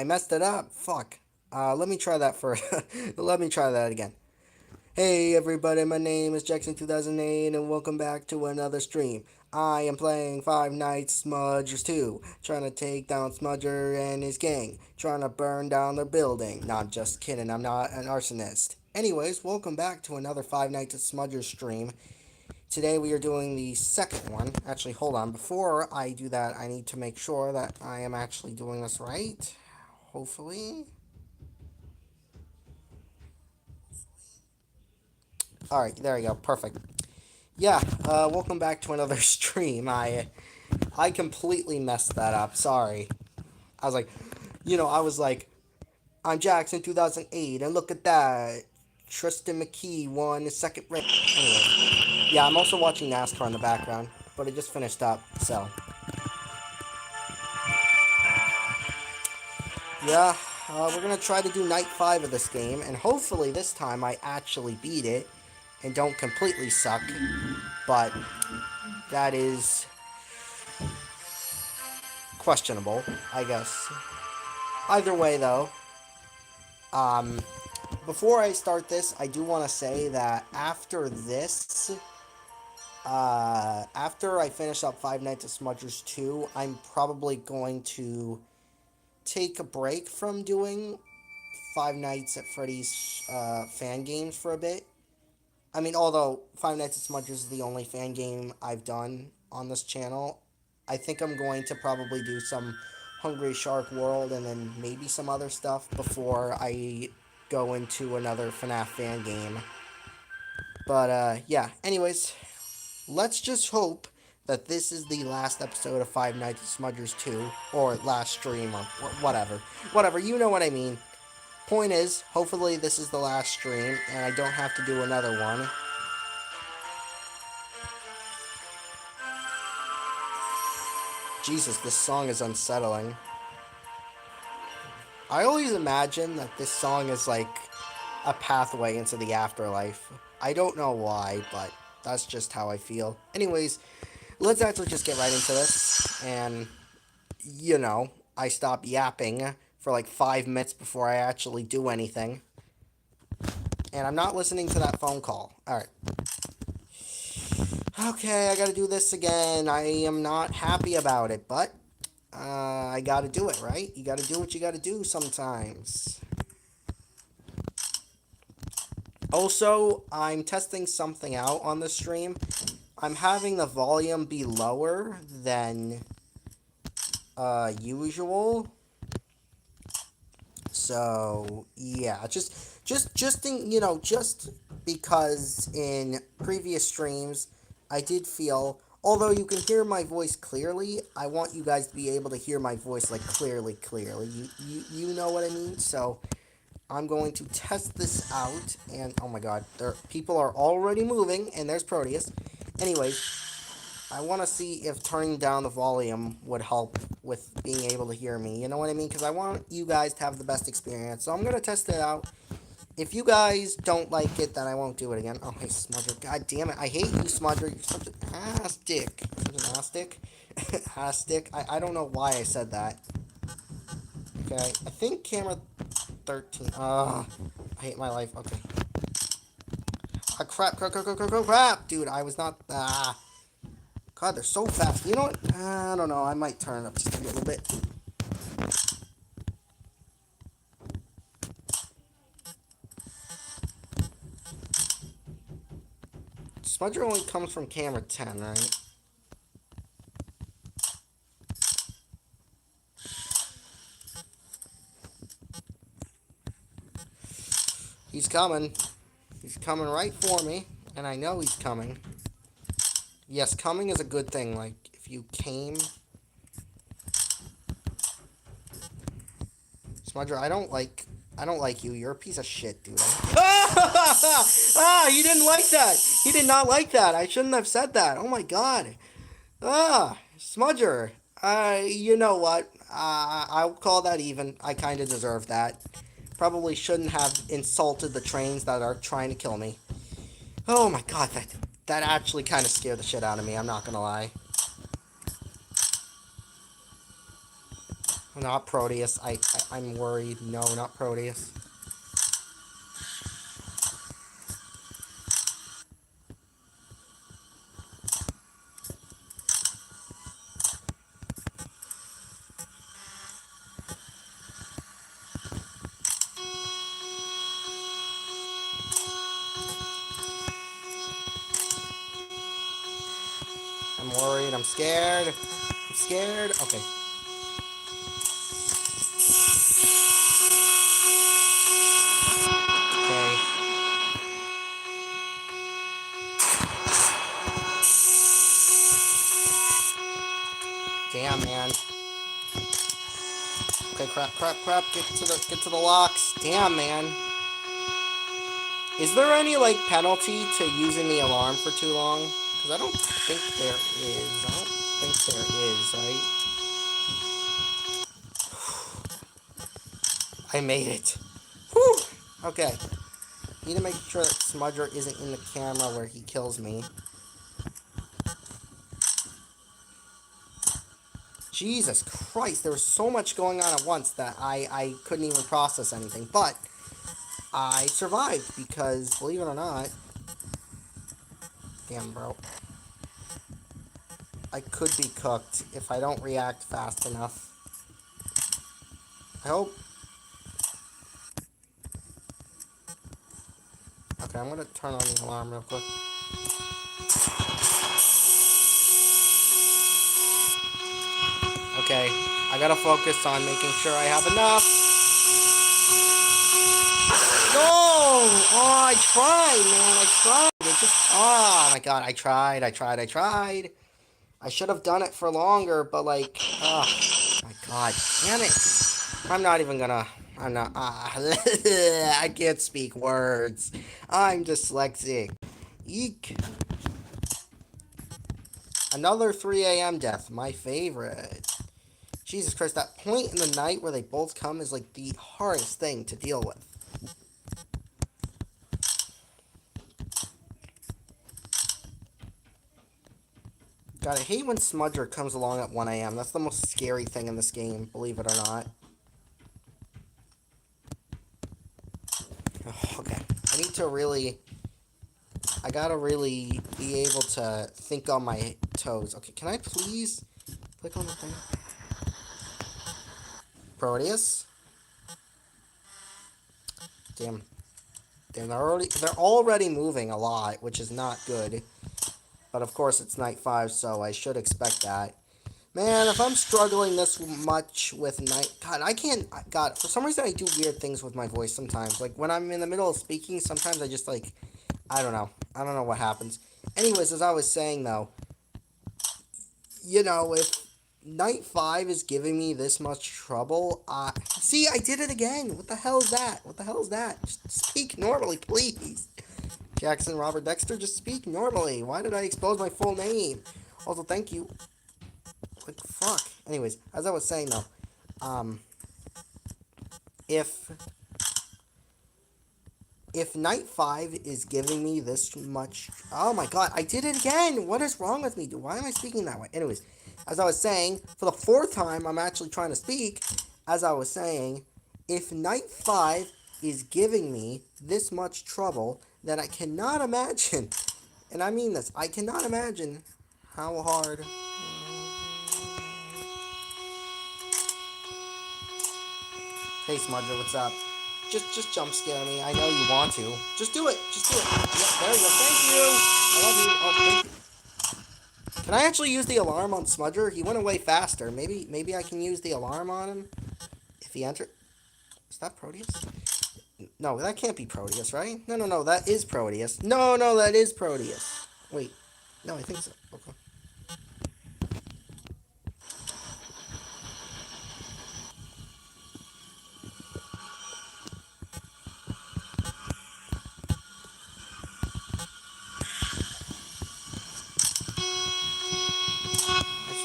I messed it up. Fuck. Let me try that for. Let me try that again. Hey everybody, my name is Jackson 2008 and welcome back to another stream. I am playing Five Nights Smudgers 2, trying to take down Smudger and his gang, trying to burn down their building. No, I'm just kidding, I'm not an arsonist. Anyways, welcome back to another Five Nights at Smudgers stream. Today we are doing the second one. Actually, hold on. Before I do that, I need to make sure that I am actually doing this right. Hopefully. Alright, there we go. Perfect. Yeah, welcome back to another stream. I completely messed that up. Sorry. I was like, I was like, I'm Jackson 2008, and look at that. Tristan McKee won the second race. Anyway, yeah, I'm also watching NASCAR in the background, but it just finished up, so. Yeah, we're gonna try to do night 5 of this game, and hopefully this time I actually beat it and don't completely suck, but that is questionable, I guess. Either way, though, um, before I start this, I do want to say that after this, after I finish up Five Nights at Smudgers 2, I'm probably going to take a break from doing Five Nights at Freddy's fan games for a bit. I mean, although Five Nights at Smudgers is the only fan game I've done on this channel, I think I'm going to probably do some Hungry Shark World and then maybe some other stuff before I go into another FNAF fan game. But, yeah, anyways, let's just hope that this is the last episode of Five Nights at Smudgers 2, or last stream, or whatever. Whatever, you know what I mean. Point is, hopefully this is the last stream, and I don't have to do another one. Jesus, this song is unsettling. I always imagine that this song is like a pathway into the afterlife. I don't know why, but that's just how I feel. Anyways, let's actually just get right into this. And, I stop yapping for like 5 minutes before I actually do anything. And I'm not listening to that phone call. Alright. Okay, I gotta do this again. I am not happy about it, but I gotta do it, right? You gotta do what you gotta do sometimes. Also, I'm testing something out on the stream. I'm having the volume be lower than usual. So, yeah, just because in previous streams I did feel, although you can hear my voice clearly, I want you guys to be able to hear my voice like clearly. You know what I mean? So I'm going to test this out, and oh my god, people are already moving, and there's Proteus. Anyways, I want to see if turning down the volume would help with being able to hear me. You know what I mean? Because I want you guys to have the best experience. So I'm going to test it out. If you guys don't like it, then I won't do it again. Oh, hey, Smudger. God damn it. I hate you, Smudger. You're such an ass dick. Such an ass dick? Ass dick? I don't know why I said that. Okay. I think camera 13. I hate my life. Okay. Crap. Dude, I was not... God, they're so fast. You know what? I don't know. I might turn it up just a little bit. Smudger only comes from camera 10, right? He's coming. He's coming right for me. And I know he's coming. Yes, coming is a good thing. Like, if you came... Smudger, I don't like you. You're a piece of shit, dude. He didn't like that. He did not like that. I shouldn't have said that. Oh my god. Smudger. You know what? I'll call that even. I kind of deserve that. Probably shouldn't have insulted the trains that are trying to kill me. Oh my god, that actually kind of scared the shit out of me. I'm not gonna lie. Not Proteus. I'm worried. No, not Proteus. I'm worried. I'm scared. I'm scared. Okay. Okay. Damn, man. Okay, crap, crap, crap. Get to the locks. Damn, man. Is there any, like, penalty to using the alarm for too long? Because I don't think there is. I don't think there is, right? I made it. Whew! Okay. Need to make sure that Smudger isn't in the camera where he kills me. Jesus Christ, there was so much going on at once that I couldn't even process anything. But I survived because, believe it or not, damn, bro, I could be cooked if I don't react fast enough. I hope. Okay, I'm gonna turn on the alarm real quick. Okay, I gotta focus on making sure I have enough. No! Oh, I tried, man. I tried. It just. Oh my god, I tried. I should have done it for longer, but like, oh my god, damn it. I'm not even gonna. I'm not. I can't speak words. I'm dyslexic. Eek. Another 3 a.m. death, my favorite. Jesus Christ, that point in the night where they both come is like the hardest thing to deal with. God, I hate when Smudger comes along at 1 a.m. That's the most scary thing in this game, believe it or not. Oh, okay. I need to really... I gotta really be able to think on my toes. Okay, can I please click on the thing? Proteus? Damn. Damn, they're already moving a lot, which is not good. But of course it's night 5, so I should expect that. Man, if I'm struggling this much with night... God, I can't... God, for some reason I do weird things with my voice sometimes. Like, when I'm in the middle of speaking, sometimes I just, like... I don't know. I don't know what happens. Anyways, as I was saying, though... You know, if night 5 is giving me this much trouble... see, I did it again! What the hell is that? What the hell is that? Just speak normally, please. Jackson Robert Dexter, just speak normally. Why did I expose my full name? Also, thank you. Like, fuck. Anyways, as I was saying, though, if night 5 is giving me this much... Oh my god, I did it again! What is wrong with me? Why am I speaking that way? Anyways, as I was saying, for the 4th time I'm actually trying to speak, as I was saying, if night 5 is giving me this much trouble, then I cannot imagine, and I mean this, I cannot imagine how hard... Hey, Smudger, what's up? Just jump scare me. I know you want to. Just do it. Just do it. Yep, there you go. Thank you. I love you. Oh, thank you. Can I actually use the alarm on Smudger? He went away faster. Maybe I can use the alarm on him if he entered. Is that Proteus? No, that can't be Proteus, right? No. That is Proteus. No, that is Proteus. Wait. No, I think so. Okay.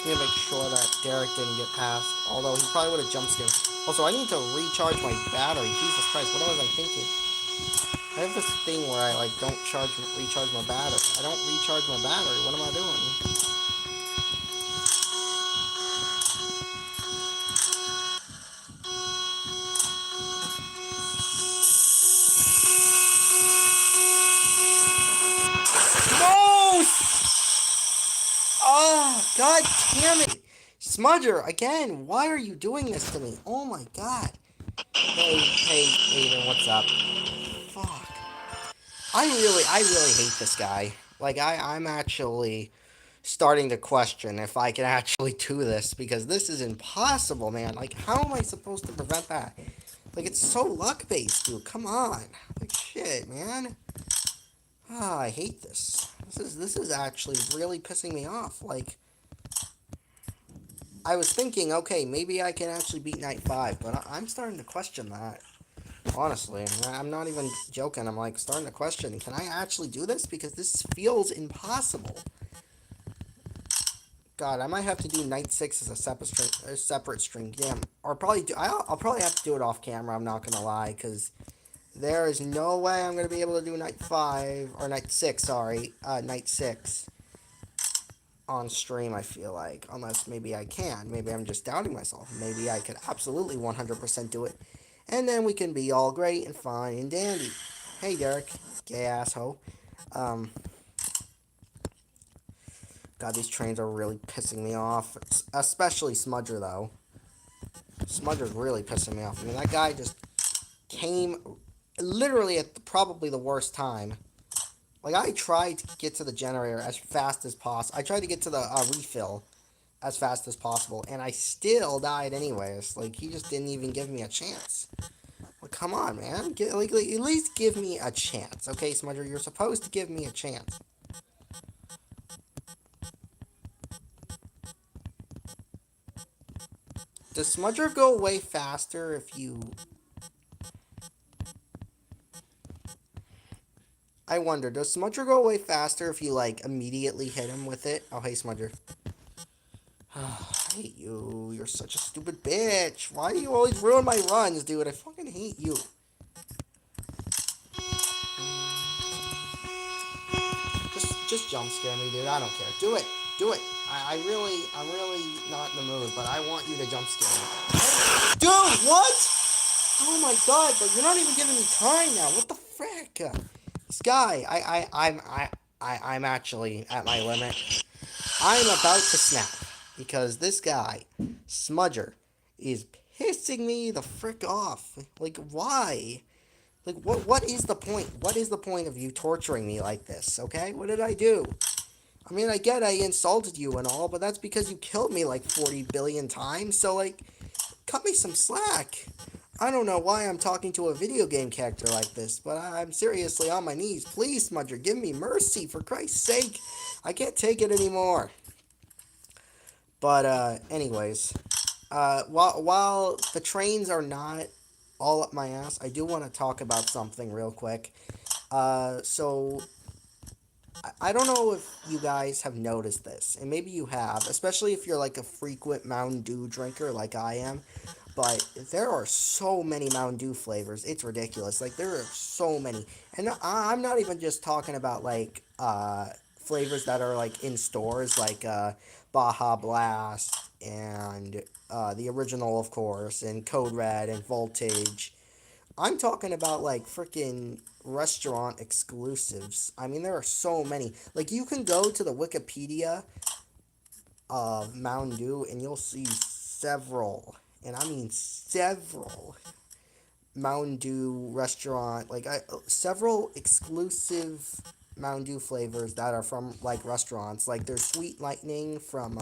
Need to make sure that Derek didn't get past, although he probably would have jump scared. Also, I need to recharge my battery. Jesus Christ, what was I thinking? I have this thing where I like don't recharge my battery. I don't recharge my battery. What am I doing? God damn it! Smudger, again, why are you doing this to me? Oh my god. Hey, Aiden, what's up? Fuck. I really hate this guy. Like, I'm actually starting to question if I can actually do this because this is impossible, man. Like, how am I supposed to prevent that? Like, it's so luck-based, dude. Come on. Like, shit, man. Ah, I hate this. This is actually really pissing me off. Like, I was thinking, okay, maybe I can actually beat Night 5, but I'm starting to question that. Honestly, I'm not even joking. I'm like starting to question, can I actually do this? Because this feels impossible. God, I might have to do Night 6 as a separate stream. Damn. Or probably I'll probably have to do it off camera, I'm not going to lie, because there is no way I'm going to be able to do Night 5, or Night 6, sorry, Night 6 on stream, I feel like. Unless maybe I can. Maybe I'm just doubting myself. Maybe I could absolutely 100% do it. And then we can be all great and fine and dandy. Hey, Derek. Gay asshole. Um, God, these trains are really pissing me off. Especially Smudger, though. Smudger's really pissing me off. I mean, that guy just came literally at probably the worst time. Like, I tried to get to the generator as fast as possible. I tried to get to the refill as fast as possible, and I still died anyways. Like, he just didn't even give me a chance. Like, come on, man. Like, at least give me a chance. Okay, Smudger, you're supposed to give me a chance. Does Smudger go away faster if you... I wonder, does Smudger go away faster if you, like, immediately hit him with it? Oh, hey, Smudger. I hate you. You're such a stupid bitch. Why do you always ruin my runs, dude? I fucking hate you. Just jump scare me, dude. I don't care. Do it. Do it. I'm really not in the mood, but I want you to jump scare me. Dude, what? Oh my god, but you're not even giving me time now. What the frick? This guy, I'm actually at my limit. I'm about to snap because this guy, Smudger, is pissing me the frick off. Like, why? Like, what is the point? What is the point of you torturing me like this, okay? What did I do? I mean, I get I insulted you and all, but that's because you killed me like 40 billion times, so, like, cut me some slack. I don't know why I'm talking to a video game character like this, but I'm seriously on my knees. Please, Smudger, give me mercy, for Christ's sake. I can't take it anymore. But, anyways, while the trains are not all up my ass, I do want to talk about something real quick. So, I don't know if you guys have noticed this, and maybe you have, especially if you're like a frequent Mountain Dew drinker like I am, but there are so many Mountain Dew flavors, it's ridiculous. Like, there are so many. And I'm not even just talking about, like, flavors that are, like, in stores, like, Baja Blast, and, the original, of course, and Code Red, and Voltage. I'm talking about, like, freaking restaurant exclusives. I mean, there are so many. Like, you can go to the Wikipedia of Mountain Dew, and you'll see several, and I mean several, Mountain Dew restaurant, like, several exclusive Mountain Dew flavors that are from, like, restaurants. Like, there's Sweet Lightning from,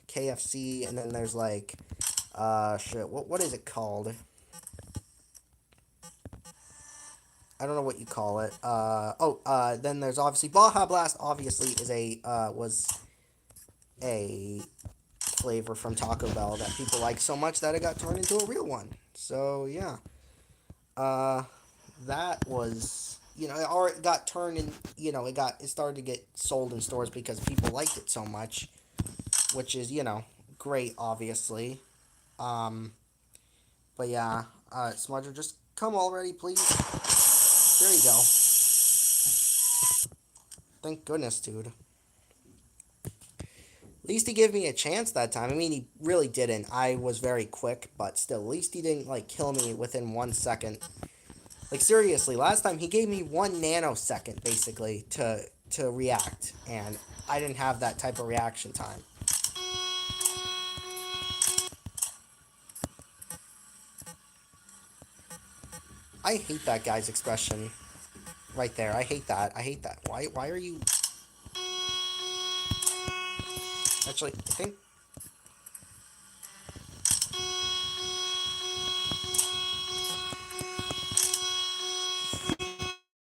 KFC, and then there's, like, what is it called? I don't know what you call it. Then there's obviously Baja Blast. Obviously, was a flavor from Taco Bell that people like so much that it got turned into a real one. So yeah, that was, or it got turned in. It started to get sold in stores because people liked it so much, which is great, obviously. But yeah, Smudger, just come already, please. There you go. Thank goodness, dude. At least he gave me a chance that time. I mean, he really didn't. I was very quick, but still, at least he didn't, like, kill me within 1 second. Like, seriously, last time he gave me 1 nanosecond, basically, to react, and I didn't have that type of reaction time. I hate that guy's expression right there. I hate that. I hate that. Why are you... Actually, I think...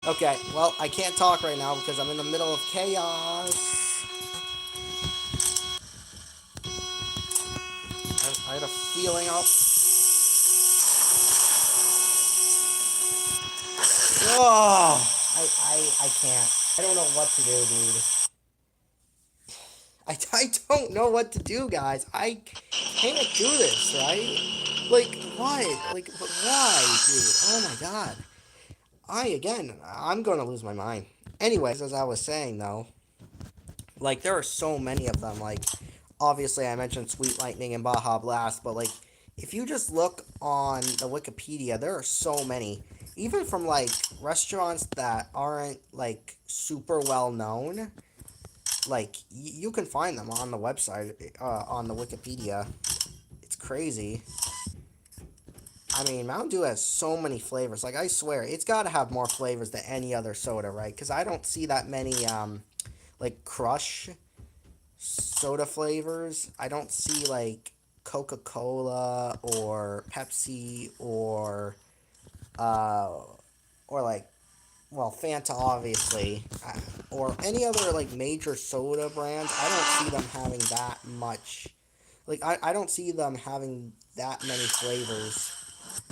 Okay, well, I can't talk right now because I'm in the middle of chaos. I had a feeling I'll... Oh, I can't. I don't know what to do, dude. I don't know what to do, guys. I can't do this, right? Like, what? Like, but why, dude? Oh my god. I'm gonna lose my mind. Anyways, as I was saying, though, like, there are so many of them. Like, obviously, I mentioned Sweet Lightning and Baja Blast, but, like, if you just look on the Wikipedia, there are so many. Even from, like, restaurants that aren't, like, super well known, like, you can find them on the website, on the Wikipedia. It's crazy. I mean, Mountain Dew has so many flavors. Like, I swear, it's got to have more flavors than any other soda, right? Because I don't see that many, like, Crush soda flavors. I don't see, like, Coca-Cola or Pepsi uh, or like, well, Fanta, obviously, or any other, like, major soda brands. I don't see them having that much. Like, I don't see them having that many flavors.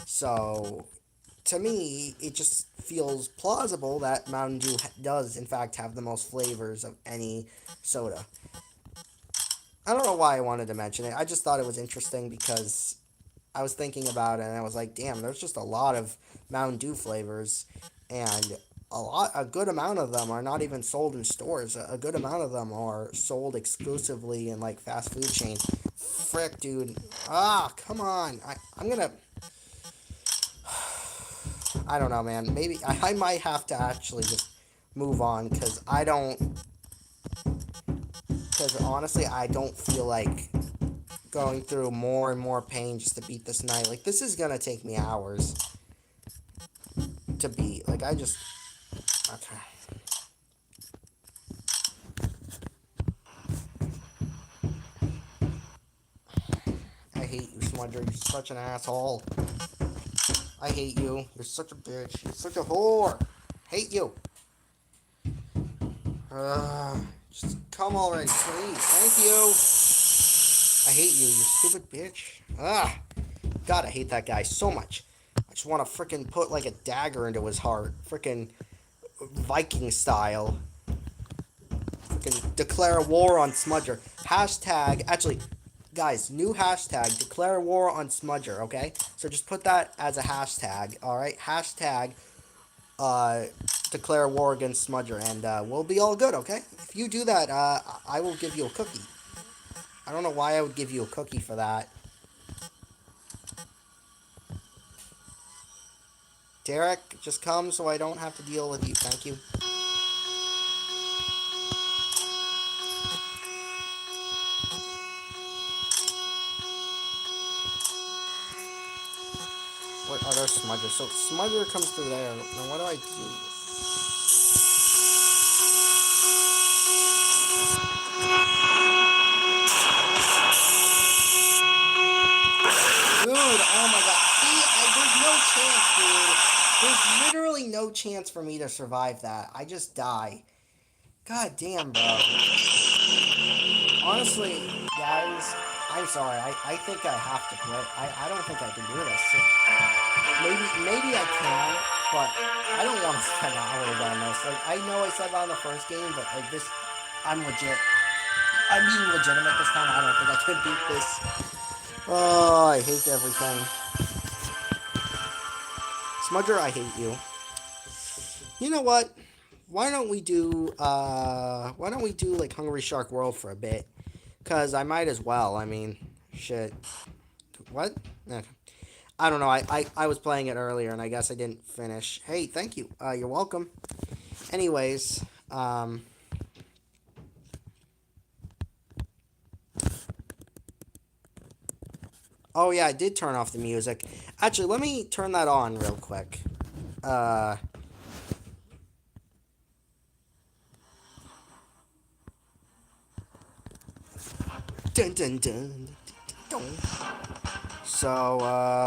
So, to me, it just feels plausible that Mountain Dew does, in fact, have the most flavors of any soda. I don't know why I wanted to mention it. I just thought it was interesting because I was thinking about it and I was like, damn, there's just a lot of Mountain Dew flavors, and a good amount of them are not even sold in stores. A good amount of them are sold exclusively in, like, fast food chains. Frick, dude. Ah, come on. I'm gonna... I don't know, man. Maybe I might have to actually just move on because I don't. Because honestly, I don't feel like going through more and more pain just to beat this night. Like, this is gonna take me hours to beat. Like, I just. Okay. I hate you, Smudger. You're such an asshole. I hate you. You're such a bitch. You're such a whore. Hate you. Just come already, please. Thank you. I hate you, you stupid bitch. God, I hate that guy so much. I just want to freaking put, like, a dagger into his heart. Freaking Viking style. Freaking declare war on Smudger. Hashtag, actually, guys, new hashtag, declare war on Smudger, okay? So just put that as a hashtag, alright? Hashtag, uh, declare war against Smudger, and, we'll be all good, okay? If you do that, I will give you a cookie. I don't know why I would give you a cookie for that. Derek, just come so I don't have to deal with you. Thank you. What other smudger? So smudger comes through there. Now what do I do? Dude, oh my god. See, there's no chance, dude. There's literally no chance for me to survive that. I just die. God damn, bro. Honestly, guys, I'm sorry. I think I have to quit. I don't think I can do this. Maybe I can, but I don't want to spend hours on this. Like, I know I said that on the first game, but, like, this, I'm legit. I'm being legitimate this time. I don't think I could beat this. Oh, I hate everything. Smudger, I hate you. You know what? Why don't we do, like, Hungry Shark World for a bit? Because I might as well. I mean, shit. What? Okay. I don't know. I was playing it earlier, and I guess I didn't finish. Hey, thank you. You're welcome. Anyways, oh, yeah, I did turn off the music. Actually, let me turn that on real quick. Uh, dun dun dun. Dun. So,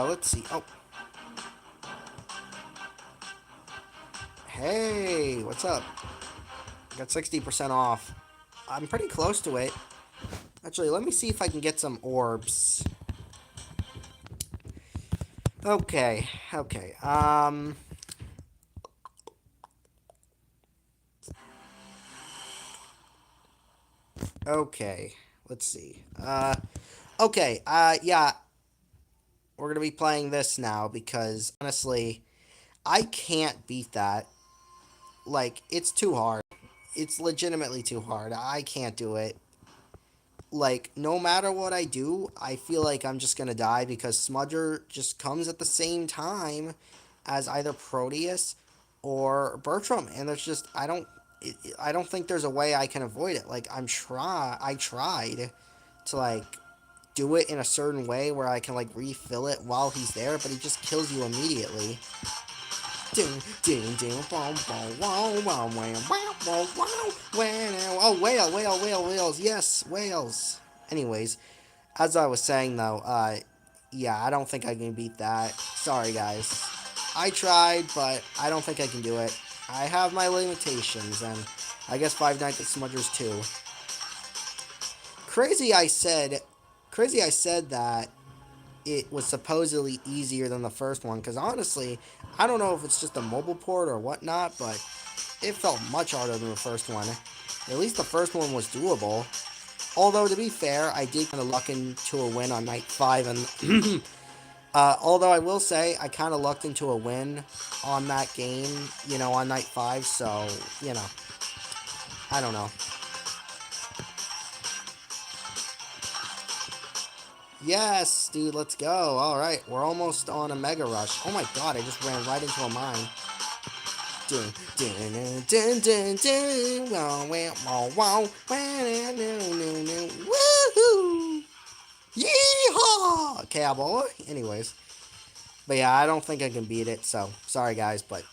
let's see. Oh, hey, what's up? Got 60% off. I'm pretty close to it. Actually, let me see if I can get some orbs. Okay, okay. Okay. Let's see. Okay. Yeah, we're gonna be playing this now because honestly, I can't beat that. Like, it's too hard. It's legitimately too hard. I can't do it. Like, no matter what I do, I feel like I'm just gonna die because Smudger just comes at the same time as either Proteus or Bertram, and there's just I don't think there's a way I can avoid it. Like, I tried to like do it in a certain way where I can like refill it while he's there, but he just kills you immediately. Oh, whales. Yes, whales. Anyways, as I was saying though, yeah, I don't think I can beat that. Sorry, guys. I tried, but I don't think I can do it. I have my limitations, and I guess Five Nights at Smudgers too. Crazy, I said. Crazy, I said that it was supposedly easier than the first one, because honestly, I don't know if it's just a mobile port or whatnot, but it felt much harder than the first one. At least the first one was doable. Although, to be fair, I did kind of luck into a win on night 5, and although I will say, I kind of lucked into a win on that game, on night 5, so, I don't know. Yes, dude, let's go. Alright, we're almost on a Mega Rush. Oh my god, I just ran right into a mine. Dun, dun, dun, dun, dun, wow, wow, wow, woohoo! Yeehaw! Cowboy. Anyways. But yeah, I don't think I can beat it, so sorry guys, but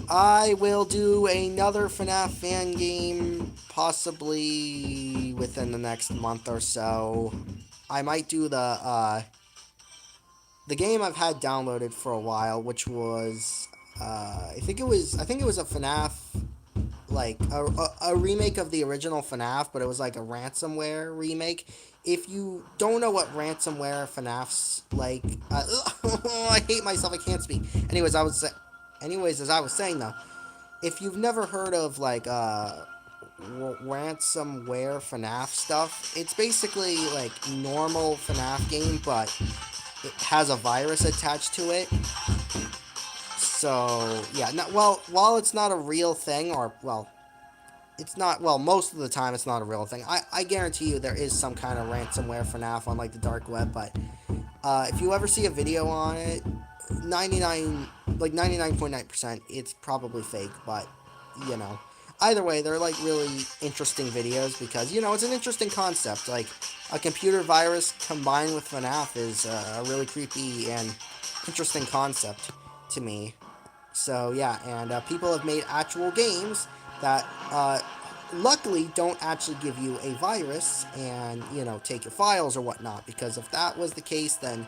I will do another FNAF fan game possibly within the next month or so. I might do the game I've had downloaded for a while, which was I think it was a FNAF like a remake of the original FNAF, but it was like a ransomware remake. If you don't know what ransomware FNAF's like, I hate myself. I can't speak. Anyways, as I was saying though, if you've never heard of like ransomware FNAF stuff, it's basically like normal FNAF game, but it has a virus attached to it. So yeah, while it's not a real thing, or well, it's not, well, most of the time it's not a real thing. I guarantee you there is some kind of ransomware FNAF on like the dark web, but if you ever see a video on it, 99.9%, it's probably fake, but you know. Either way, they're like really interesting videos because, it's an interesting concept. Like, a computer virus combined with FNAF is a really creepy and interesting concept to me. So, yeah, and people have made actual games that, luckily, don't actually give you a virus and, take your files or whatnot. Because if that was the case, then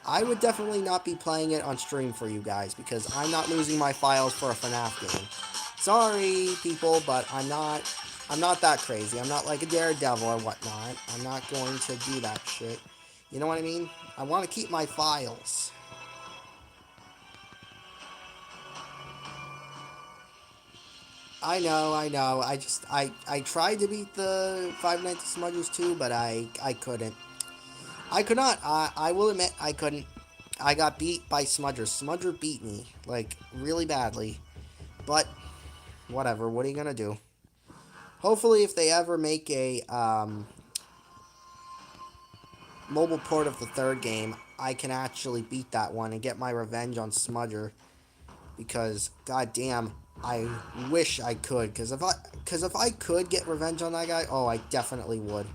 I would definitely not be playing it on stream for you guys, because I'm not losing my files for a FNAF game. Sorry, people, but I'm not that crazy. I'm not like a daredevil or whatnot. I'm not going to do that shit. You know what I mean? I want to keep my files. I know. I tried to beat the Five Nights at Smudgers too, but I couldn't. I could not. I will admit I couldn't. I got beat by Smudger. Smudger beat me, like, really badly. But, whatever. What are you gonna do? Hopefully, if they ever make a, mobile port of the third game, I can actually beat that one and get my revenge on Smudger. Because, goddamn, I wish I could. Because if I could get revenge on that guy, oh, I definitely would.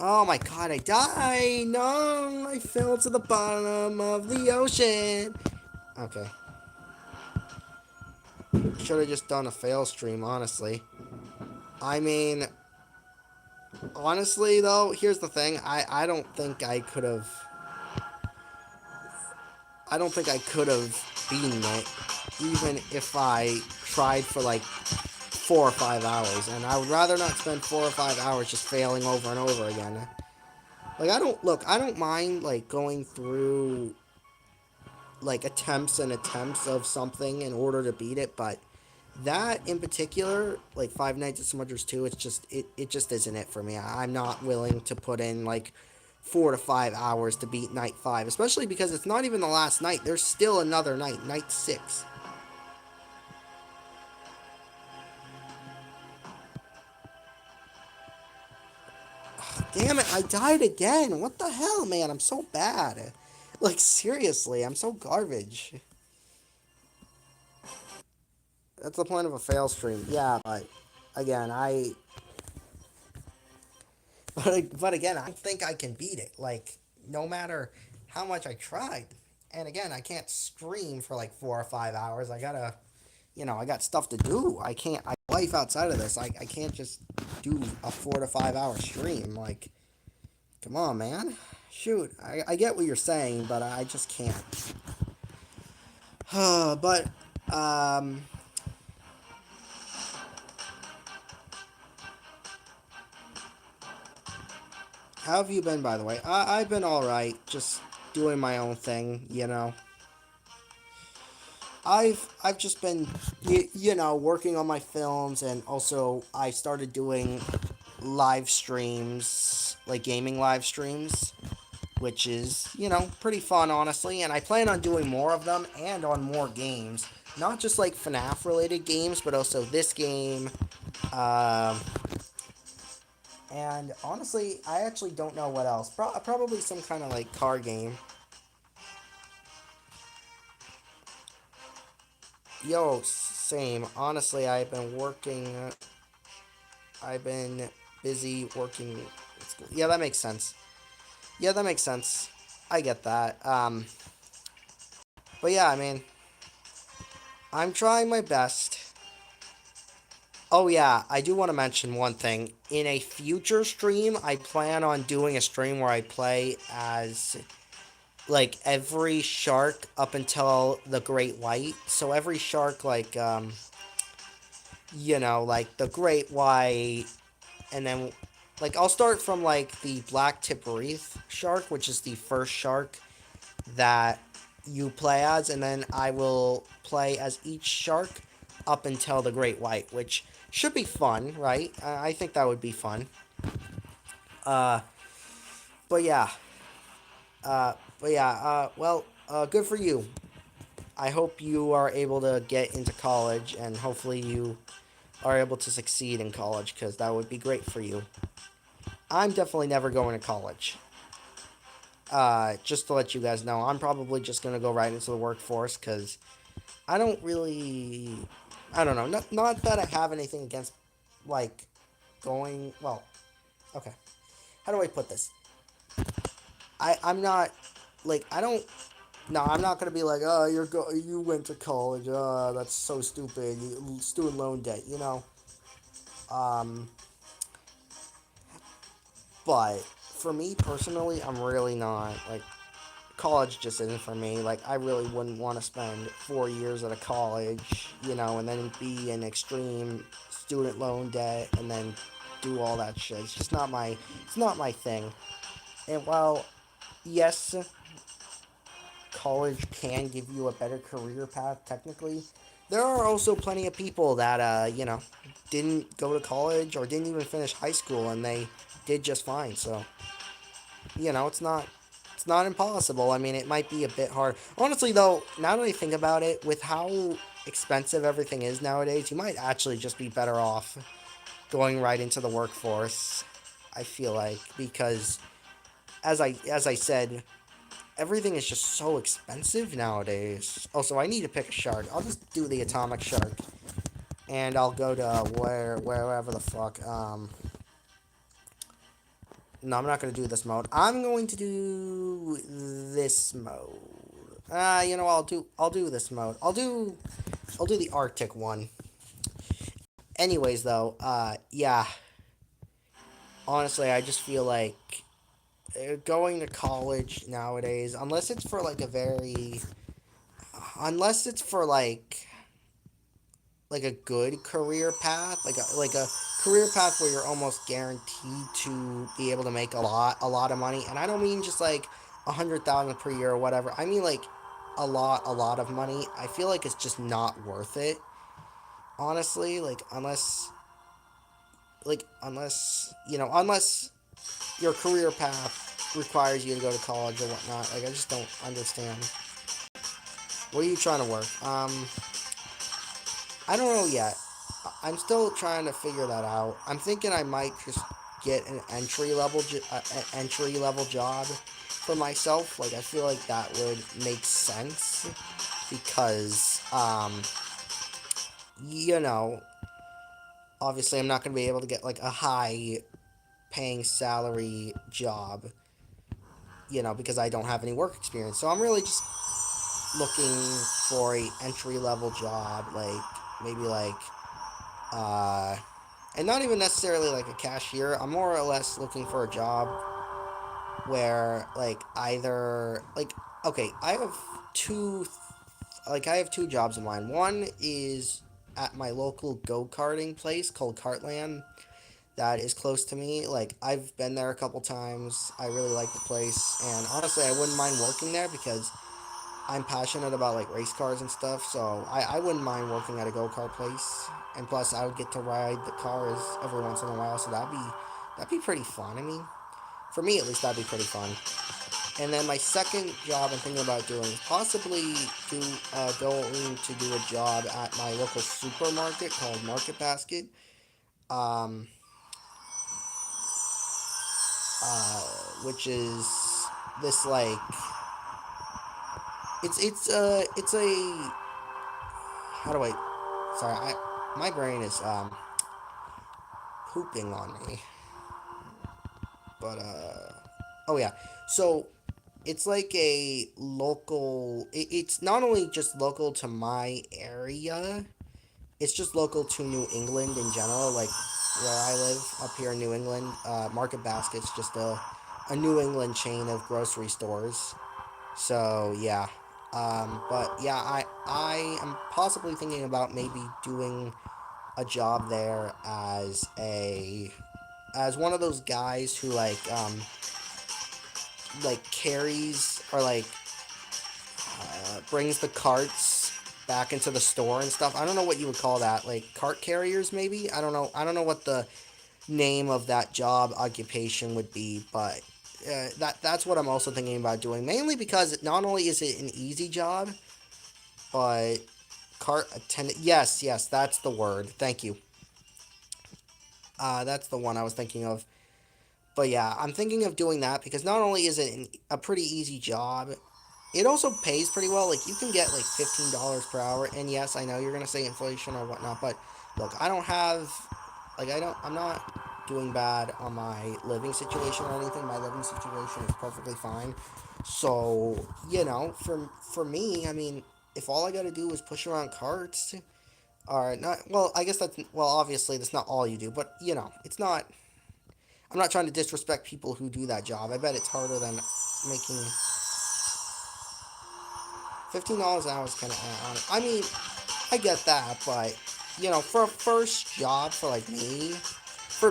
Oh my god, I died! No, I fell to the bottom of the ocean. Okay. Should have just done a fail stream, honestly. I mean, honestly though, here's the thing. I don't think I could have. I don't think I could have beaten it, even if I tried for like 4 or 5 hours. And I would rather not spend 4 or 5 hours just failing over and over again. Like I don't look. I don't mind like going through like attempts and attempts of something in order to beat it, but that in particular, like Five Nights at Smudgers 2, it just isn't it for me. I'm not willing to put in like 4 to 5 hours to beat night 5, especially because it's not even the last night. There's still another night, night 6. Damn it, I died again. What the hell, man? I'm so bad. Like seriously, I'm so garbage. That's the point of a fail stream. Yeah, but again, but again, I think I can beat it. Like no matter how much I tried. And again, I can't stream for like 4 or 5 hours. I gotta, I got stuff to do. I can't. I life outside of this. I can't just do a 4 to 5 hour stream. Like, come on, man. Shoot, I get what you're saying, but I just can't. But um, how have you been, by the way? I've been all right. Just doing my own thing. I've just been working on my films, and also I started doing live streams, like gaming live streams, which is pretty fun, honestly. And I plan on doing more of them and on more games, not just like FNAF related games, but also this game. Um, and honestly, I actually don't know what else. Probably some kind of like car game. Yo, same. Honestly, I've been working. I've been busy working at school. Yeah, that makes sense. Yeah, that makes sense. I get that. But yeah, I mean, I'm trying my best. Oh yeah, I do want to mention one thing. In a future stream, I plan on doing a stream where I play as like every shark up until the great white. So every shark like the great white, and then like I'll start from like the black tip wreath shark, which is the first shark that you play as, and then I will play as each shark up until the great white, which should be fun, right? I think that would be fun. Uh, but yeah, good for you. I hope you are able to get into college, and hopefully you are able to succeed in college, because that would be great for you. I'm definitely never going to college. Just to let you guys know, I'm probably just going to go right into the workforce, because I don't really. I don't know. Not that I have anything against, like, going. Well, okay. How do I put this? I'm not. Like, I don't. No, I'm not gonna be like, oh, you went to college. Oh, that's so stupid. Student loan debt, Um, but for me personally, I'm really not like college just isn't for me. Like, I really wouldn't want to spend 4 years at a college, and then be in extreme student loan debt and then do all that shit. It's just not my. It's not my thing. And while yes, college can give you a better career path technically, there are also plenty of people that didn't go to college or didn't even finish high school, and they did just fine. So it's not impossible. I mean, it might be a bit hard. Honestly, though, now that I think about it, with how expensive everything is nowadays, you might actually just be better off going right into the workforce. I feel like, because as I said, everything is just so expensive nowadays. Also, I need to pick a shark. I'll just do the atomic shark, and I'll go to wherever the fuck. No, I'm not gonna do this mode. I'm going to do this mode. I'll do this mode. I'll do I'll do the Arctic one. Anyways, though, yeah, honestly, I just feel like going to college nowadays, unless it's for like a good career path, like a career path where you're almost guaranteed to be able to make a lot of money. And I don't mean just like 100,000 per year or whatever. I mean like a lot of money. I feel like it's just not worth it, honestly. Unless your career path requires you to go to college or whatnot. Like I just don't understand. What are you trying to work? I don't know yet. I'm still trying to figure that out. I'm thinking I might just get an entry level job for myself. Like I feel like that would make sense because you know, obviously I'm not going to be able to get like a high paying salary job, because I don't have any work experience. So I'm really just looking for a entry level job, like maybe like uh and not even necessarily like a cashier. I'm more or less looking for a job where like either like okay, I have two jobs in mind. One is at my local go-karting place called Cartland that is close to me. Like I've been there a couple times. I really like the place, and honestly, I wouldn't mind working there because I'm passionate about like race cars and stuff. So I wouldn't mind working at a go kart place, and plus I would get to ride the cars every once in a while. So that'd be pretty fun. I mean, for me at least, that'd be pretty fun. And then my second job I'm thinking about doing is possibly going to do a job at my local supermarket called Market Basket. Um, uh, which is this like it's a how do I sorry I my brain is pooping on me, but oh yeah, so it's like a local it's not only just local to my area, it's just local to New England in general, like where I live up here in New England. Market Basket's just a New England chain of grocery stores. So yeah, but yeah, I am possibly thinking about maybe doing a job there as one of those guys who like carries or like brings the carts back into the store and stuff. I don't know what you would call that, like cart carriers maybe. I don't know what the name of that job occupation would be, but that's what I'm also thinking about doing. Mainly because not only is it an easy job, but cart attendant. Yes, yes, that's the word. Thank you. That's the one I was thinking of. But yeah, I'm thinking of doing that because not only is it a pretty easy job, it also pays pretty well. Like you can get like $15 per hour. And yes, I know you're gonna say inflation or whatnot, but look, I don't have like I don't I'm not doing bad on my living situation or anything. My living situation is perfectly fine. So, for me, I mean, if all I gotta do is push around carts, or not, well, I guess obviously that's not all you do, but it's not. I'm not trying to disrespect people who do that job. I bet it's harder than making $15 an hour is kind of on it. I mean, I get that, but for a first job for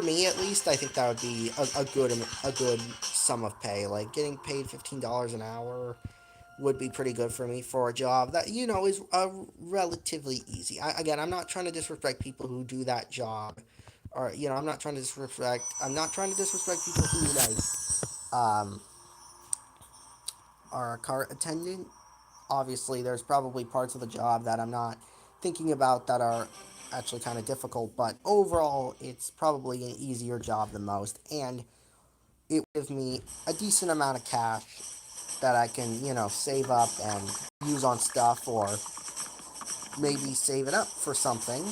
me at least, I think that would be a good sum of pay. Like getting paid $15 an hour would be pretty good for me for a job that is relatively easy. Again, I'm not trying to disrespect people who do that job, or I'm not trying to disrespect people who um are a car attendant. Obviously, there's probably parts of the job that I'm not thinking about that are actually kind of difficult, but overall, it's probably an easier job than most, and it would give me a decent amount of cash that I can, save up and use on stuff, or maybe save it up for something,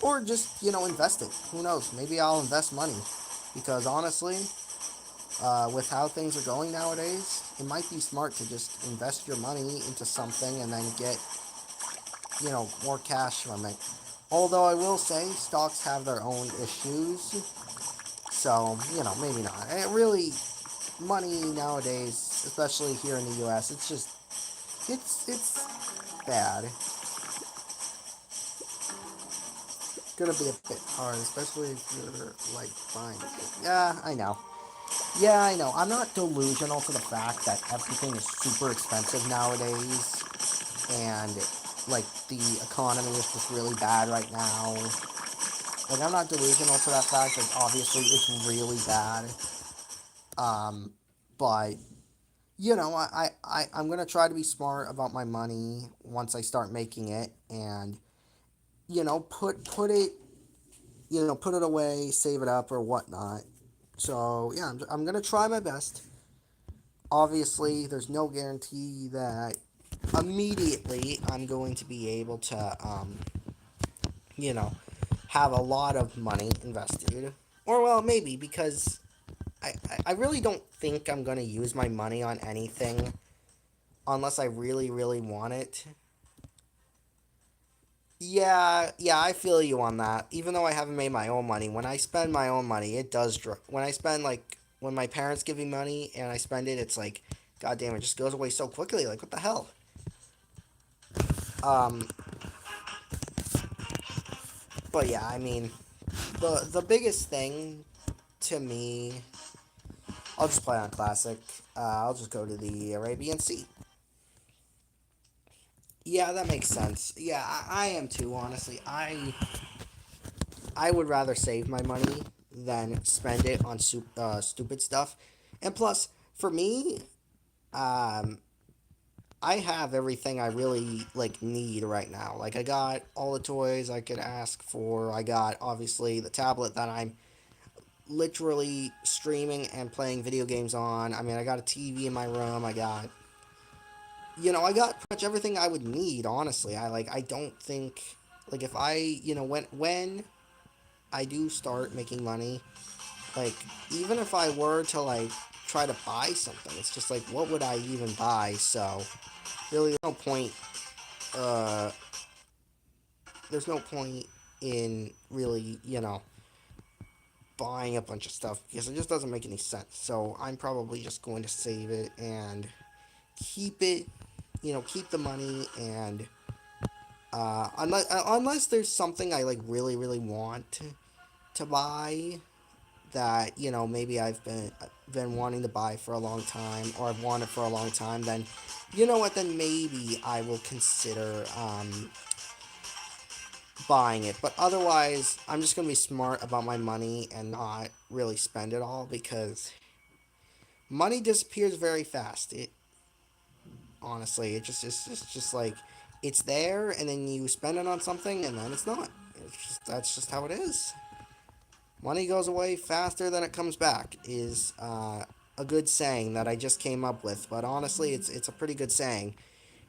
or just, invest it. Who knows? Maybe I'll invest money, because honestly, with how things are going nowadays, it might be smart to just invest your money into something and then get more cash from it. Although I will say stocks have their own issues, so maybe not. And it really, money nowadays, especially here in the U.S., it's bad. It's gonna be a bit hard, especially if you're like buying it. Yeah, I know. Yeah, I know. I'm not delusional to the fact that everything is super expensive nowadays, and like the economy is just really bad right now. Like I'm not delusional to that fact. Like obviously it's really bad. Um, but I'm gonna try to be smart about my money once I start making it, and put it away, save it up or whatnot. So yeah, I'm gonna try my best. Obviously, there's no guarantee that immediately I'm going to be able to you know have a lot of money invested, or well maybe because I really don't think I'm gonna use my money on anything unless I really, really want it. Yeah, yeah, I feel you on that. Even though I haven't made my own money, when I spend my own money, it does. When I spend like when my parents give me money and I spend it, it's like, god damn, it just goes away so quickly. Like what the hell? Um, but yeah, I mean, the biggest thing to me, I'll just play on classic. I'll just go to the Arabian Sea. Yeah, that makes sense. Yeah, I am too. Honestly, I would rather save my money than spend it on stupid stuff. And plus, for me, um, I have everything I really like need right now. Like I got all the toys I could ask for. I got obviously the tablet that I'm literally streaming and playing video games on. I mean, I got a TV in my room. I got pretty much everything I would need. Honestly, I don't think like if I when I do start making money, like even if I were to like try to buy something, it's just like what would I even buy? So really, uh, there's no point in really buying a bunch of stuff because it just doesn't make any sense. So I'm probably just going to save it and keep it, keep the money and unless there's something I like really really want to buy that maybe I've been wanting to buy for a long time or I've wanted for a long time, then you know what? Then maybe I will consider buying it. But otherwise, I'm just gonna be smart about my money and not really spend it all because money disappears very fast. It honestly, it's just like it's there and then you spend it on something and then it's not. That's just how it is. Money goes away faster than it comes back is a good saying that I just came up with. But honestly, it's a pretty good saying.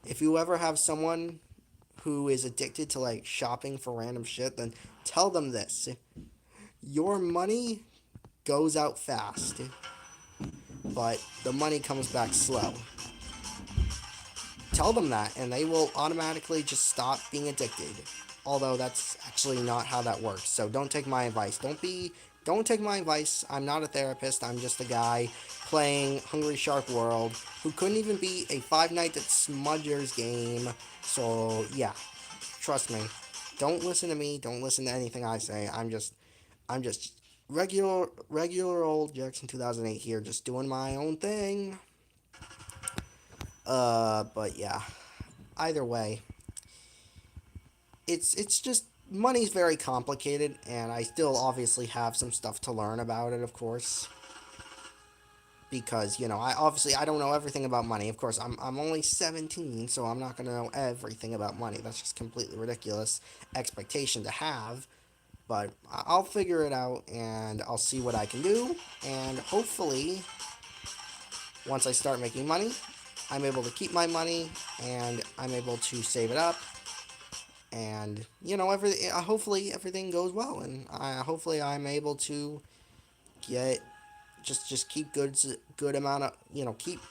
If you ever have someone who is addicted to like shopping for random shit, then tell them this: your money goes out fast, but the money comes back slow. Tell them that, and they will automatically just stop being addicted. Although that's actually not how that works. So don't take my advice. Don't take my advice. I'm not a therapist. I'm just a guy playing Hungry Shark World who couldn't even beat a Five Nights at Smudger's game. So yeah, trust me. Don't listen to me. Don't listen to anything I say. I'm just regular old Jackson 2008 here, just doing my own thing. But yeah, either way, it's just money's very complicated, and I still obviously have some stuff to learn about it, of course, because I don't know everything about money. Of course, I'm only 17, so I'm not gonna know everything about money. That's just completely ridiculous expectation to have. But I'll figure it out, and I'll see what I can do, and hopefully, once I start making money, I'm able to keep my money, and I'm able to save it up, and hopefully everything goes well, and hopefully I'm able to get just keep good amount of keep.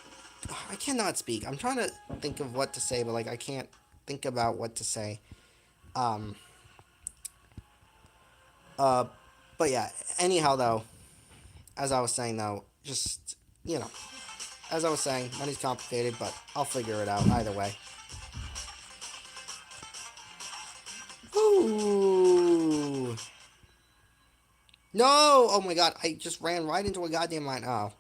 I cannot speak. I'm trying to think of what to say, but like I can't. think about what to say. Um, uh, but yeah. Anyhow, though, as I was saying, though, just you know, as I was saying, money's complicated, but I'll figure it out either way. Ooh. No! Oh my god, I just ran right into a goddamn line. Oh.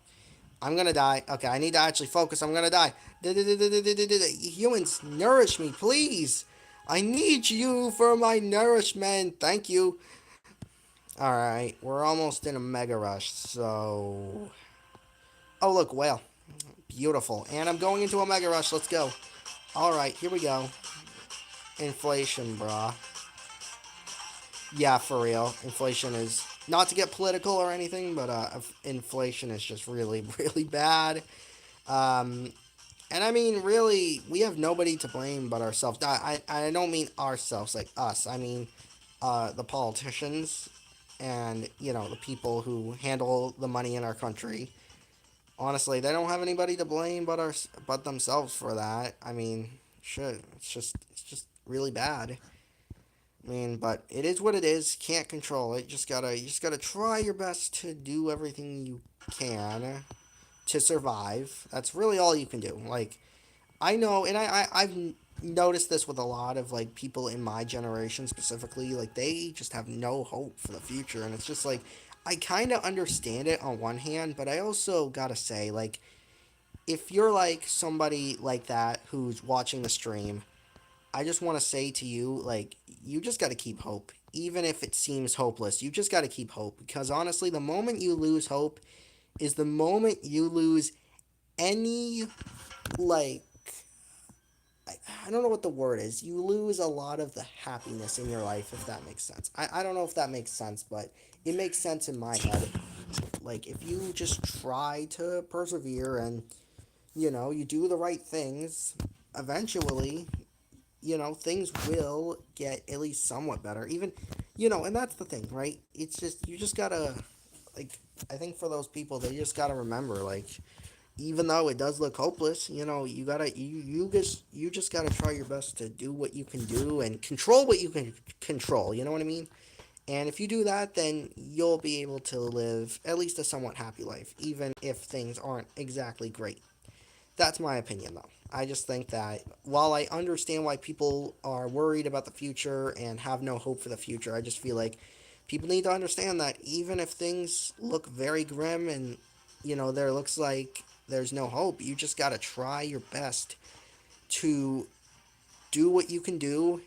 I'm gonna die. Okay, I need to actually focus. I'm gonna die. Humans, nourish me, please. I need you for my nourishment. Thank you. Alright, we're almost in a mega rush, so. Oh, look, whale. Beautiful. And I'm going into a mega rush. Let's go. Alright, here we go. Inflation, brah. Yeah, for real. Inflation is. Not to get political or anything, but inflation is just really, really bad. Um, And I mean, really, we have nobody to blame but ourselves. I don't mean ourselves, like us. I mean, the politicians and, the people who handle the money in our country. Honestly, they don't have anybody to blame but themselves for that. I mean, shit, it's just really bad. I mean, but it is what it is. Can't control it. You just gotta try your best to do everything you can to survive. That's really all you can do. Like, I know, and I've noticed this with a lot of like people in my generation specifically. Like they just have no hope for the future, and it's just like I kind of understand it on one hand, but I also gotta say like if you're like somebody like that who's watching the stream, I just want to say to you like you just gotta keep hope, even if it seems hopeless. You just gotta keep hope because honestly, the moment you lose hope is the moment you lose any like I don't know what the word is. You lose a lot of the happiness in your life, if that makes sense. I don't know if that makes sense, but it makes sense in my head. Like, if you just try to persevere and, you do the right things, eventually, things will get at least somewhat better. Even, and that's the thing, right? It's just, you just gotta, like, I think for those people, they just gotta remember, like, even though it does look hopeless, you just gotta try your best to do what you can do and control what you can control. You know what I mean? And if you do that, then you'll be able to live at least a somewhat happy life, even if things aren't exactly great. That's my opinion, though. I just think that while I understand why people are worried about the future and have no hope for the future, I just feel like people need to understand that even if things look very grim and, there looks like there's no hope, you just got to try your best to do what you can do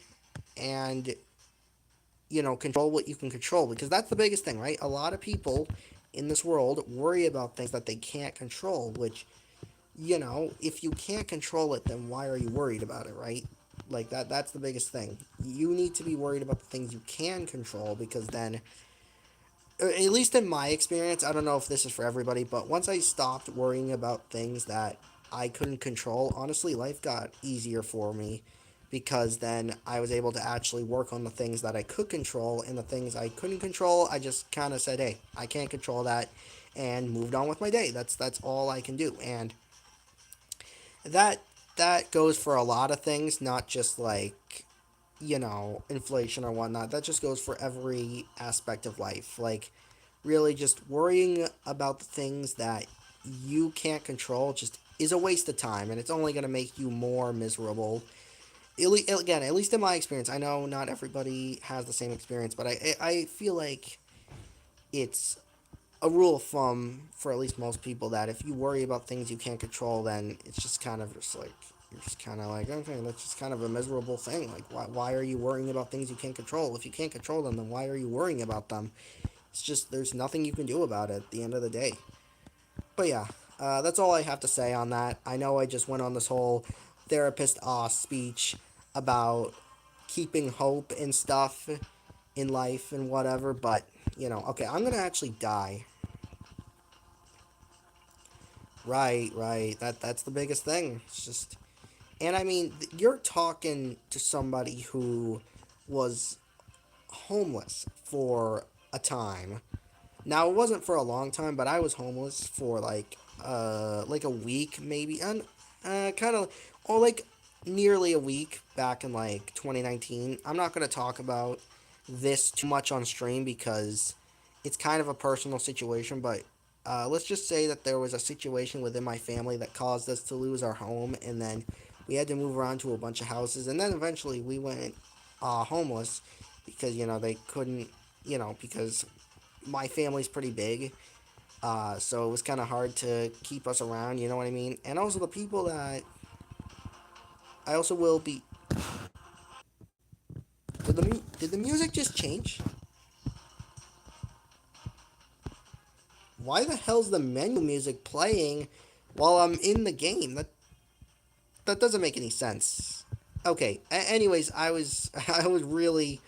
and, control what you can control because that's the biggest thing, right? A lot of people in this world worry about things that they can't control, which if you can't control it, then why are you worried about it, right? Like that's the biggest thing. You need to be worried about the things you can control because then at least in my experience, I don't know if this is for everybody, but once I stopped worrying about things that I couldn't control, honestly, life got easier for me because then I was able to actually work on the things that I could control and the things I couldn't control, I just kind of said, "Hey, I can't control that." And moved on with my day. That's all I can do. And that that goes for a lot of things, not just like inflation or whatnot. That just goes for every aspect of life. Like really, just worrying about the things that you can't control just is a waste of time, and it's only going to make you more miserable. Again, at least in my experience, I know not everybody has the same experience, but I feel like it's a rule of thumb for at least most people that if you worry about things you can't control, then it's just kind of just like you're just kind of like okay, that's just kind of a miserable thing. Like why are you worrying about things you can't control? If you can't control them, then why are you worrying about them? It's just there's nothing you can do about it at the end of the day. But yeah, that's all I have to say on that. I know I just went on this whole therapist speech about keeping hope and stuff in life and whatever, but okay, I'm gonna actually die. Right, right. That's the biggest thing. It's just, and I mean, you're talking to somebody who was homeless for a time. Now it wasn't for a long time, but I was homeless for like a week maybe, and kind of, or like nearly a week back in like 2019. I'm not going to talk about this too much on stream because it's kind of a personal situation, but let's just say that there was a situation within my family that caused us to lose our home, and then we had to move around to a bunch of houses, and then eventually we went homeless because, they couldn't, because my family's pretty big. So it was kind of hard to keep us around, you know what I mean? And also the people that I also will be. Did the music just change? Why the hell's the menu music playing while I'm in the game? That doesn't make any sense. Okay. Anyways, I was I was really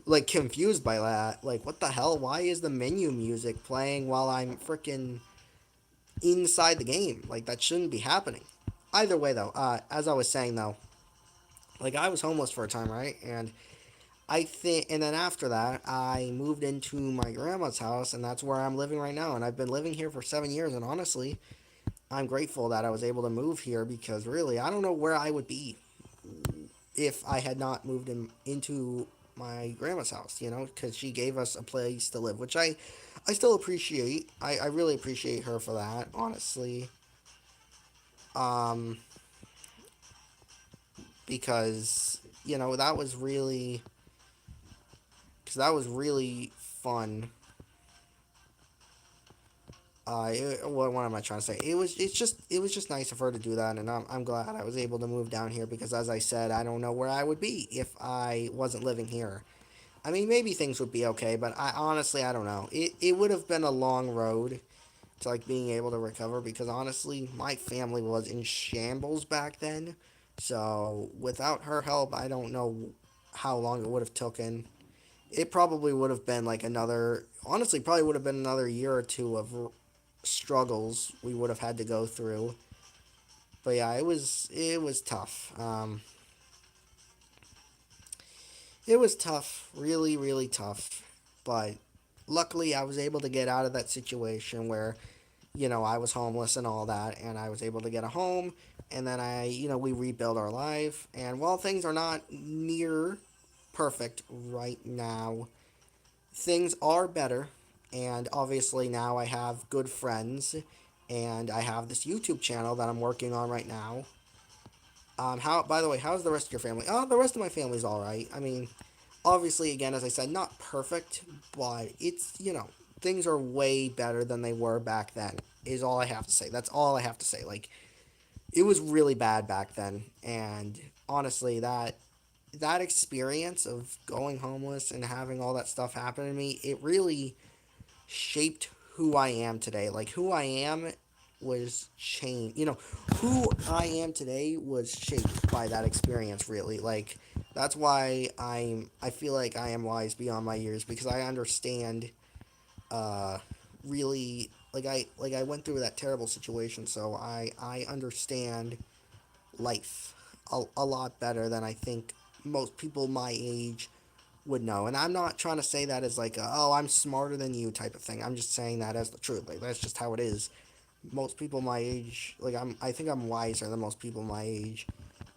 like confused by that. Like, what the hell? Why is the menu music playing while I'm freaking inside the game? Like, that shouldn't be happening. Either way, though, as I was saying though, like I was homeless for a time, right? And then after that, I moved into my grandma's house, and that's where I'm living right now. And I've been living here for 7 years, and honestly, I'm grateful that I was able to move here because really, I don't know where I would be if I had not moved into my grandma's house, because she gave us a place to live, which I still appreciate. I really appreciate her for that, honestly. Um, because, that was really fun. What am I trying to say? It was just nice of her to do that, and I'm glad I was able to move down here because, as I said, I don't know where I would be if I wasn't living here. I mean, maybe things would be okay, but I honestly I don't know. It would have been a long road to like being able to recover because honestly, my family was in shambles back then. So without her help, I don't know how long it would have taken. It probably would have been like another, honestly, probably would have been another year or two of struggles we would have had to go through. But yeah, it was tough. It was tough, really, really tough. But luckily, I was able to get out of that situation where, I was homeless and all that, and I was able to get a home. And then we rebuilt our life. And while things are not near perfect right now, things are better. And obviously, now I have good friends, and I have this YouTube channel that I'm working on right now. By the way, how's the rest of your family? Oh, the rest of my family's all right. I mean, obviously, again, as I said, not perfect, but it's, things are way better than they were back then, is all I have to say. That's all I have to say. Like, it was really bad back then. And honestly, that experience of going homeless and having all that stuff happen to me, it really shaped who I am today. Like, who I am was changed. Who I am today was shaped by that experience, really. Like, that's why I feel like I am wise beyond my years because I understand really like I went through that terrible situation, so I understand life a lot better than I think most people my age would know. And I'm not trying to say that as like oh, I'm smarter than you type of thing. I'm just saying that as the truth. Like, that's just how it is. Most people my age, like, I think I'm wiser than most people my age.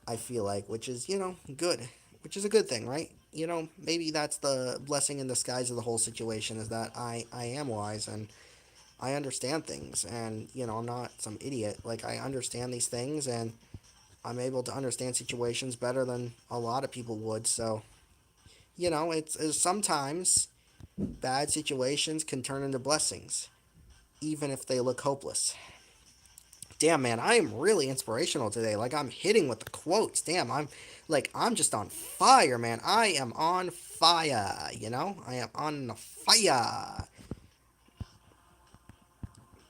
I feel like, which is, good, which is a good thing, right? Maybe that's the blessing in disguise of the whole situation, is that I am wise and I understand things, and I'm not some idiot. Like, I understand these things, and I'm able to understand situations better than a lot of people would. So, it's sometimes bad situations can turn into blessings, even if they look hopeless. Damn, man, I am really inspirational today. Like, I'm hitting with the quotes. Damn, I'm just on fire, man. I am on fire, I am on fire.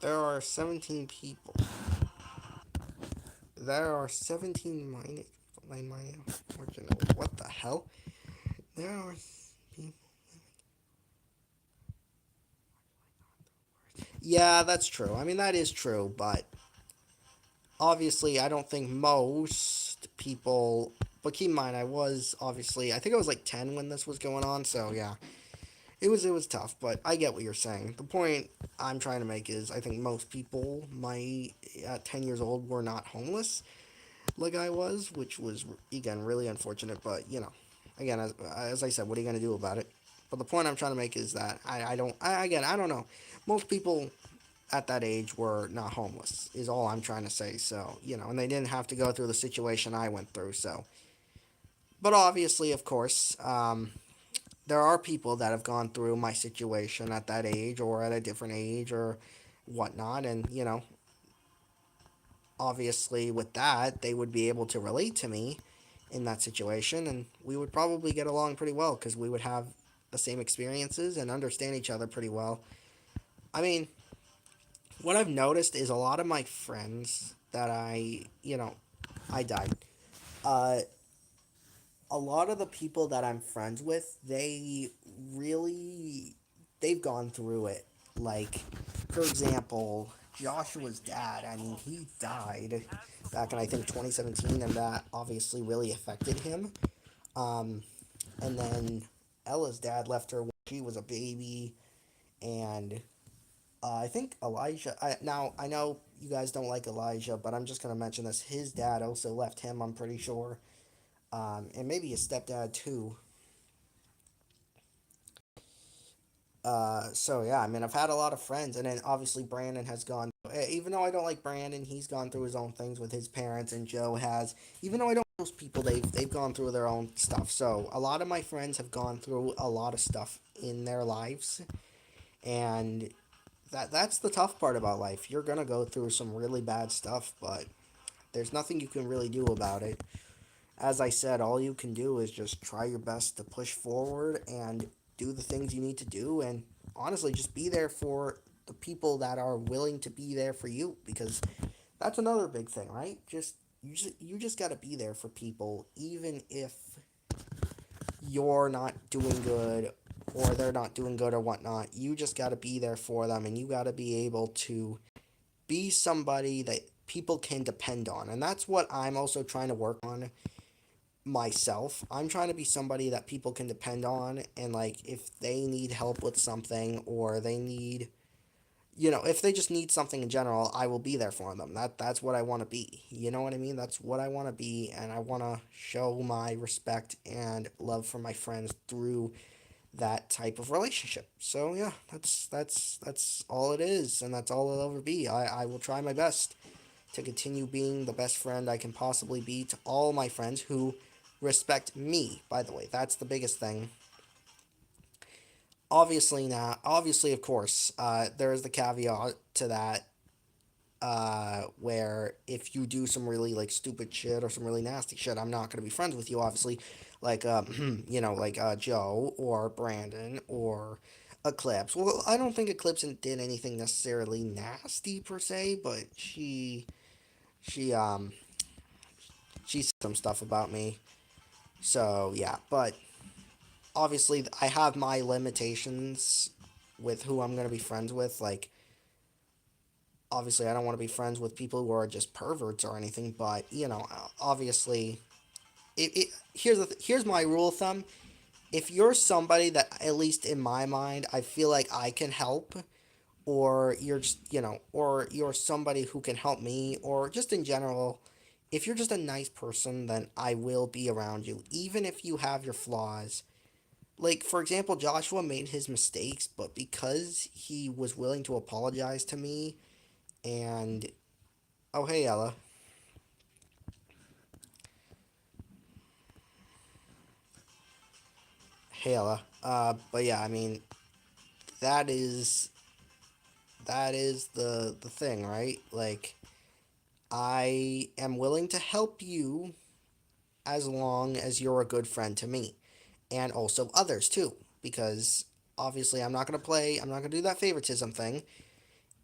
There are 17 people. There are 17 mining. What the hell? There are people. Yeah, that's true. I mean, that is true, but obviously, I don't think most people. But keep in mind, I think I was like 10 when this was going on, so yeah. It was tough, but I get what you're saying. The point I'm trying to make is I think most people my at 10 years old were not homeless. like I was, which was again really unfortunate. But again, as I said, what are you gonna do about it? But the point I'm trying to make is that I don't. Again, I don't know. Most people at that age were not homeless. Is all I'm trying to say. So and they didn't have to go through the situation I went through. So, but obviously, of course, there are people that have gone through my situation at that age or at a different age or whatnot, and obviously with that they would be able to relate to me in that situation, and we would probably get along pretty well because we would have the same experiences and understand each other pretty well. I mean, what I've noticed is a lot of my friends that I died. Uh, a lot of the people that I'm friends with, really, they've gone through it. Like, for example, Joshua's dad, I mean, he died back in, I think, 2017, and that obviously really affected him. Um, and then Ella's dad left her when she was a baby, and I think Elijah. Now I know you guys don't like Elijah, but I'm just gonna mention this. His dad also left him. I'm pretty sure, and maybe his stepdad too. So yeah, I mean, I've had a lot of friends, and then obviously Brandon has gone. Even though I don't like Brandon, he's gone through his own things with his parents, and Joe has. Even though I don't like those people, they've gone through their own stuff. So a lot of my friends have gone through a lot of stuff in their lives, and that's the tough part about life. You're gonna go through some really bad stuff, but there's nothing you can really do about it. As I said, all you can do is just try your best to push forward and do the things you need to do, and honestly just be there for the people that are willing to be there for you, because that's another big thing, right? You just got to be there for people even if you're not doing good or they're not doing good or whatnot. You just got to be there for them, and you got to be able to be somebody that people can depend on. And that's what I'm also trying to work on myself. I'm trying to be somebody that people can depend on, and like if they need help with something or they need if they just need something in general, I will be there for them. That's what I want to be. You know what I mean? That's what I want to be, and I want to show my respect and love for my friends through that type of relationship. So yeah, that's all it is, and that's all it'll ever be. I will try my best to continue being the best friend I can possibly be to all my friends who respect me, by the way. That's the biggest thing. Obviously, now, obviously, of course, there is the caveat to that where if you do some really like stupid shit or some really nasty shit, I'm not gonna be friends with you. Obviously, like like Joe or Brandon or Eclipse. Well, I don't think Eclipse did anything necessarily nasty per se, but she she said some stuff about me. So yeah, but obviously I have my limitations with who I'm gonna be friends with. Like obviously I don't want to be friends with people who are just perverts or anything, but obviously here's my rule of thumb. If you're somebody that at least in my mind I feel like I can help, or you're just or you're somebody who can help me, or just in general, if you're just a nice person, then I will be around you even if you have your flaws. Like, for example, Joshua made his mistakes, but because he was willing to apologize to me and oh hey Ella. Hey Ella. But yeah, I mean that is the thing, right? Like, I am willing to help you as long as you're a good friend to me, and also others too, because obviously I'm not gonna do that favoritism thing.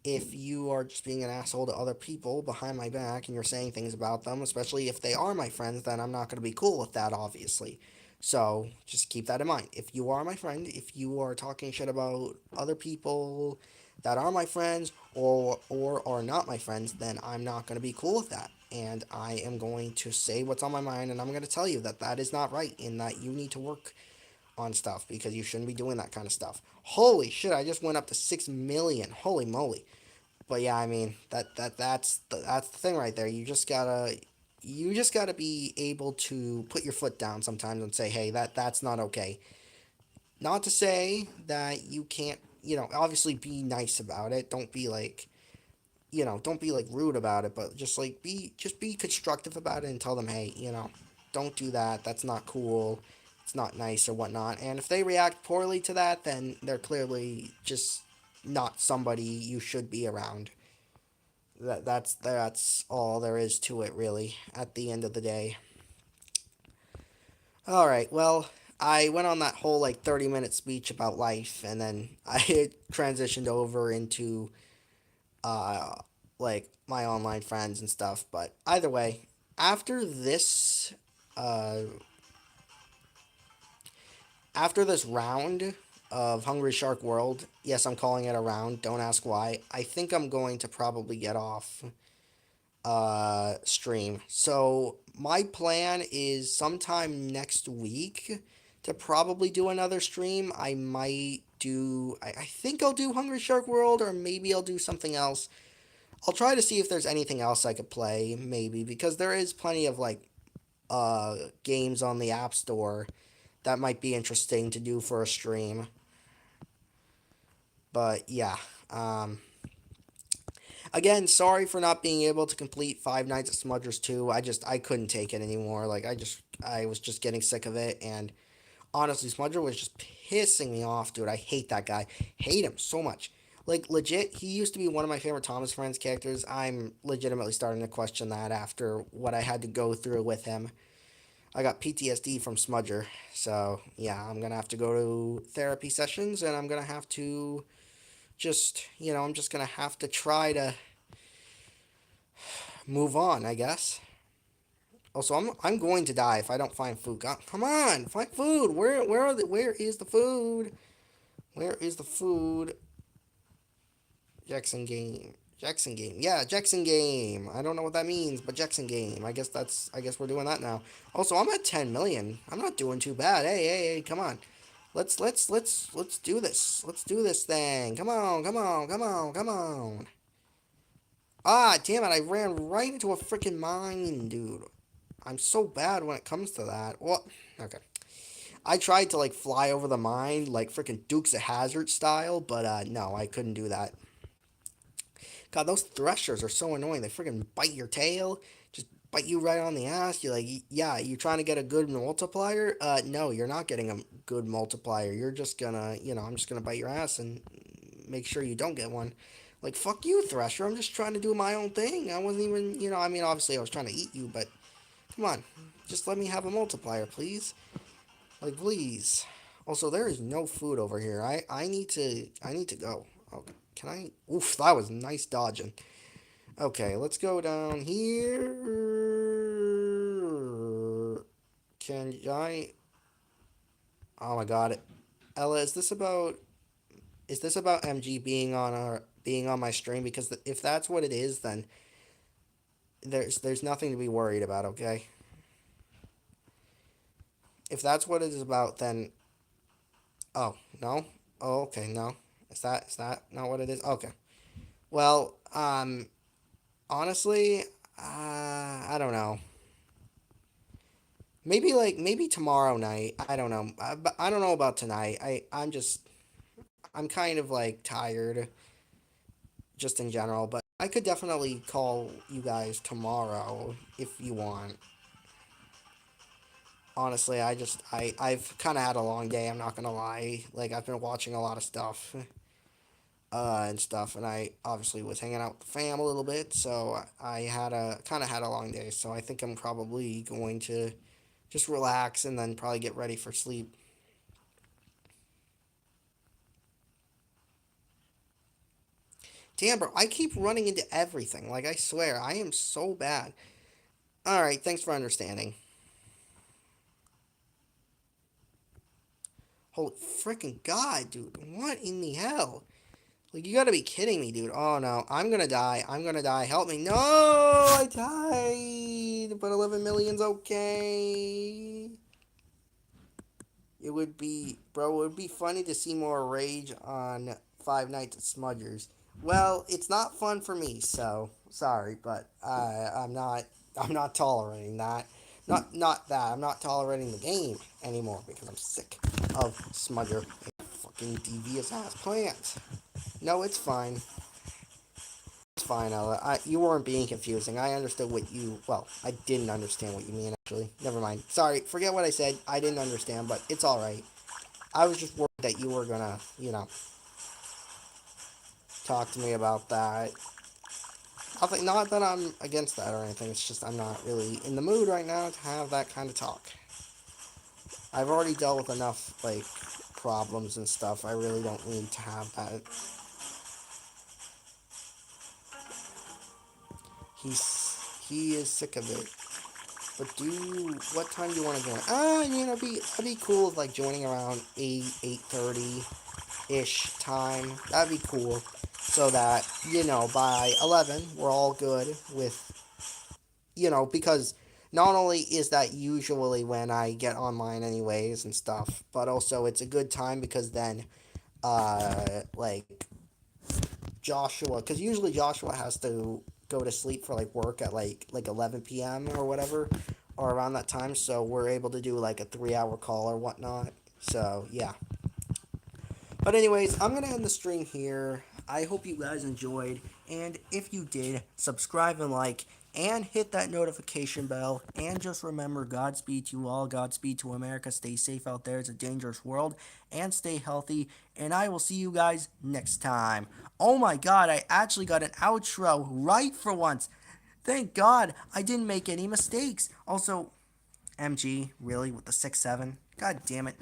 If you are just being an asshole to other people behind my back and you're saying things about them, especially if they are my friends, then I'm not going to be cool with that, obviously. So just keep that in mind. If you are my friend, if you are talking shit about other people that are my friends or are not my friends, then I'm not going to be cool with that. And I am going to say what's on my mind, and I'm going to tell you that that is not right and that you need to work on stuff because you shouldn't be doing that kind of stuff. Holy shit, I just went up to 6 million. Holy moly. But yeah, I mean that's the thing right there. You just gotta. you just got to be able to put your foot down sometimes and say, hey, that's not okay. Not to say that you can't, obviously be nice about it. Don't be like, don't be like rude about it, but just be constructive about it and tell them, hey, don't do that. That's not cool. It's not nice or whatnot. And if they react poorly to that, then they're clearly just not somebody you should be around. That's all there is to it, really. At the end of the day. All right. Well, I went on that whole like 30-minute speech about life, and then I transitioned over into uh like my online friends and stuff. But either way, after this uh after this round of Hungry Shark World, yes, I'm calling it a round. Don't ask why. I think I'm going to probably get off stream. So my plan is sometime next week to probably do another stream. I might do I think I'll do Hungry Shark World, or maybe I'll do something else. I'll try to see if there's anything else I could play, maybe, because there is plenty of like games on the App Store that might be interesting to do for a stream. But yeah, um, again, sorry for not being able to complete Five Nights at Smudgers 2. I couldn't take it anymore. Like I was just getting sick of it, and honestly, Smudger was just pissing me off, dude. I hate that guy. Hate him so much. Like legit, he used to be one of my favorite Thomas Friends characters. I'm legitimately starting to question that after what I had to go through with him. I got PTSD from Smudger, so yeah, I'm gonna have to go to therapy sessions, and I'm gonna have to I'm just gonna have to try to move on, I guess. Also, I'm going to die if I don't find food. God, come on, find food. Where is the food? Where is the food? Jackson game. Jackson game. Yeah, Jackson game. I don't know what that means, but Jackson game. I guess we're doing that now. Also, I'm at 10 million. I'm not doing too bad. Hey, come on. Let's do this. Let's do this thing. Come on. Ah, damn it. I ran right into a freaking mine, dude. I'm so bad when it comes to that. What? Okay. I tried to like fly over the mine like freaking Dukes of Hazard style, but no, I couldn't do that. God, those threshers are so annoying. They freaking bite your tail, just bite you right on the ass. You're like, yeah, you trying to get a good multiplier? No, you're not getting a good multiplier. You're just gonna, I'm just gonna bite your ass and make sure you don't get one. Like, fuck you, Thresher. I'm just trying to do my own thing. I wasn't even, I mean, obviously I was trying to eat you, but come on. Just let me have a multiplier, please. Like, please. Also, there is no food over here. I need to go. Okay. Can I? Oof, that was nice dodging. Okay, let's go down here. Can I? Oh my God, Ella, is this about MG being on my stream? Because if that's what it is, then there's nothing to be worried about. Okay, if that's what it is about, then oh no, oh okay no, is that not what it is? Okay, well honestly, I don't know. Maybe tomorrow night. I don't know. But I don't know about tonight. I'm kind of like tired just in general, but I could definitely call you guys tomorrow if you want. Honestly, I've kind of had a long day. I'm not gonna lie. Like I've been watching a lot of stuff, and stuff, and I obviously was hanging out with the fam a little bit, so I had a kind of had a long day. So I think I'm probably going to just relax and then probably get ready for sleep. Damn, bro, I keep running into everything. Like, I swear, I am so bad. Alright, thanks for understanding. Holy freaking God, dude. What in the hell? Like, you gotta be kidding me, dude. Oh, no. I'm gonna die. I'm gonna die. Help me. No! I died! But 11 million's okay. It would be, bro, it would be funny to see more rage on Five Nights at Smudgers. Well, it's not fun for me, so sorry, but I'm not. I'm not tolerating that. Not that. I'm not tolerating the game anymore because I'm sick of Smudger, a fucking devious ass plant. No, it's fine. It's fine, Ella. You weren't being confusing. I understood what you. Well, I didn't understand what you mean, actually. Never mind. Sorry, forget what I said. I didn't understand, but it's alright. I was just worried that you were gonna, talk to me about that. Not that I'm against that or anything. It's just I'm not really in the mood right now to have that kind of talk. I've already dealt with enough, like, problems and stuff. I really don't need to have that. He is sick of it. But what time do you want to join? It'd be cool, like, joining around 8:30 ish time. That'd be cool. So that, by 11, we're all good with, because not only is that usually when I get online anyways and stuff, but also it's a good time because then, like, Joshua, because usually Joshua has to go to sleep for like work at like 11 p.m. or whatever, or around that time. So we're able to do like a 3 hour call or whatnot. So yeah. But anyways, I'm gonna end the stream here. I hope you guys enjoyed, and if you did, subscribe and like, and hit that notification bell. And just remember, Godspeed to you all. Godspeed to America. Stay safe out there. It's a dangerous world, and stay healthy. And I will see you guys next time. Oh my God! I actually got an outro right for once. Thank God I didn't make any mistakes. Also, MG, really, with the 6-7? God damn it.